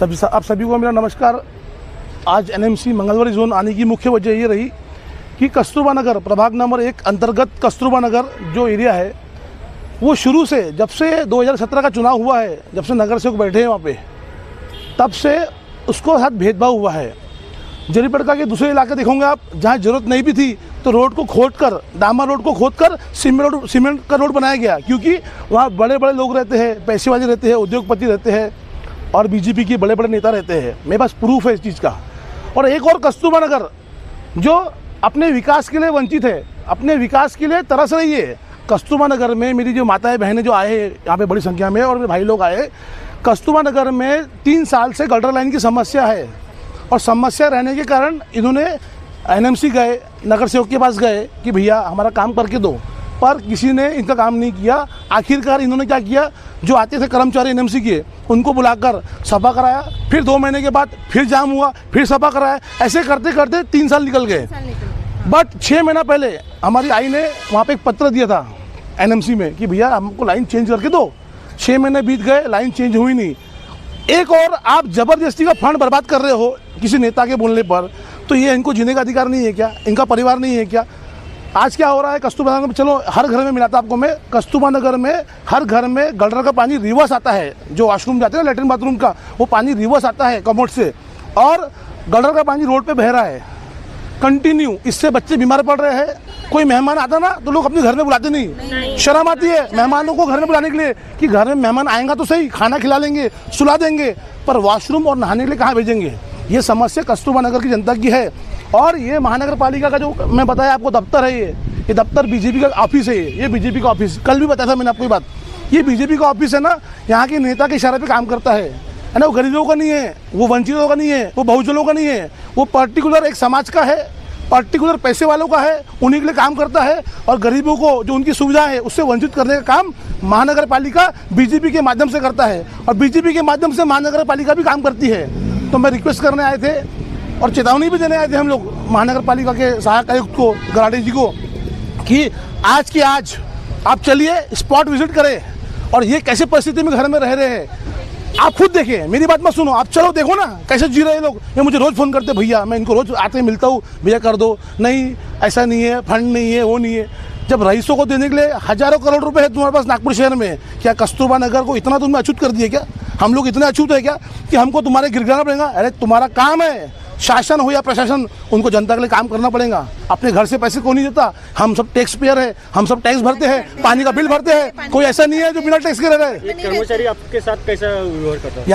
आप सभी को मेरा नमस्कार। आज एनएमसी मंगलवारी जोन आने की मुख्य वजह ये रही कि कस्तूरबा नगर प्रभाग नंबर 1 अंतर्गत कस्तूरबा नगर जो एरिया है वो शुरू से जब से 2017 का चुनाव हुआ है, जब से नगर सेवक बैठे हैं वहाँ पे, तब से उसको साथ भेदभाव हुआ है। जरीपड़का के दूसरे इलाके देखोगे आप, जहाँ ज़रूरत नहीं भी थी तो रोड को खोदकर, डामर रोड को खोदकर सीमेंट का रोड बनाया गया, क्योंकि वहाँ बड़े बड़े लोग रहते हैं, पैसे वाले रहते हैं, उद्योगपति रहते हैं और बीजेपी के बड़े बड़े नेता रहते हैं। मेरे पास प्रूफ है इस चीज़ का। और एक और कस्तूरबा नगर जो अपने विकास के लिए वंचित है, अपने विकास के लिए तरस रही है। कस्तूरबा नगर में मेरी जो माताएं बहनें जो आए हैं यहाँ पे बड़ी संख्या में, और मेरे भाई लोग आए, कस्तूरबा नगर में 3 साल से गटर लाइन की समस्या है। और समस्या रहने के कारण इन्होंने एनएमसी गए, नगर सेवक के पास गए कि भैया हमारा काम करके दो, पर किसी ने इनका काम नहीं किया। आखिरकार इन्होंने क्या किया, जो आते थे कर्मचारी एनएमसी के उनको बुलाकर सफा कराया, फिर 2 महीने के बाद फिर जाम हुआ, फिर सफा कराया। ऐसे करते करते 3 साल निकल गए। बट 6 महीना पहले हमारी आई ने वहाँ पे एक पत्र दिया था एनएमसी में कि भैया हमको लाइन चेंज करके दो। 6 महीने बीत गए, लाइन चेंज हुई नहीं। एक और आप ज़बरदस्ती का फंड बर्बाद कर रहे हो किसी नेता के बोलने पर, तो ये इनको जीने का अधिकार नहीं है क्या? इनका परिवार नहीं है क्या? आज क्या हो रहा है कस्तूरबा नगर में, चलो हर घर में मिलाता आपको मैं, कस्तूरबा नगर में हर घर में गटर का पानी रिवर्स आता है। जो वॉशरूम जाते हैं ना, लेटरिन बाथरूम का, वो पानी रिवर्स आता है कमोड से, और गटर का पानी रोड पे बह रहा है कंटिन्यू। इससे बच्चे बीमार पड़ रहे हैं। कोई मेहमान आता ना तो लोग अपने घर में बुलाते नहीं, शर्म आती है मेहमानों को घर में बुलाने के लिए कि घर में मेहमान आएगा तो सही, खाना खिला लेंगे, सुला देंगे, पर वॉशरूम और नहाने के लिए कहाँ भेजेंगे? ये समस्या कस्तूरबा नगर की जनता की है। और ये महानगर पालिका का जो मैं बताया आपको दफ्तर है, ये दफ्तर बीजेपी का ऑफिस है। ये बीजेपी का ऑफिस, कल भी बताया था मैंने आपको ये बात। ये बीजेपी का ऑफिस है ना, यहाँ के नेता के इशारे पे काम करता है ना। वो गरीबों का नहीं है, वो वंचितों का नहीं है, वो बहुजनों का नहीं है, वो पर्टिकुलर एक समाज का है, पर्टिकुलर पैसे वालों का है, उन्हीं के लिए काम करता है। और गरीबों को जो उनकी सुविधा है उससे वंचित करने का काम महानगर पालिका बीजेपी के माध्यम से करता है, और बीजेपी के माध्यम से महानगर पालिका भी काम करती है। तो मैं रिक्वेस्ट करने आए थे और चेतावनी भी देने आए थे हम लोग महानगर पालिका के सहायक आयुक्त को, गराडे जी को, कि आज की आज आप चलिए, स्पॉट विजिट करें और ये कैसे परिस्थिति में घर में रह रहे हैं आप खुद देखिए। मेरी बात मत सुनो, आप चलो देखो ना कैसे जी रहे हैं लोग। ये मुझे रोज़ फ़ोन करते, भैया मैं इनको रोज़ आते मिलता हूँ, भैया कर दो, नहीं ऐसा नहीं है, फंड नहीं है, वो नहीं है। जब रईसों को देने के लिए हज़ारों करोड़ रुपए है तुम्हारे पास नागपुर शहर में, क्या कस्तूरबा नगर को इतना तुमने अछूत कर दिया क्या? हम लोग इतने अछूत है क्या कि हमको तुम्हारे गिरगिराना पड़ेगा? अरे तुम्हारा काम है, शासन हो या प्रशासन, उनको जनता के लिए काम करना पड़ेगा। अपने घर से पैसे कौन नहीं देता? हम सब टैक्स पेयर है, हम सब टैक्स भरते हैं, पानी का बिल भरते हैं। कोई ऐसा नहीं है जो बिना टैक्स के रह रहे हैं। कर्मचारी आपके साथ कैसा व्यवहार करता है?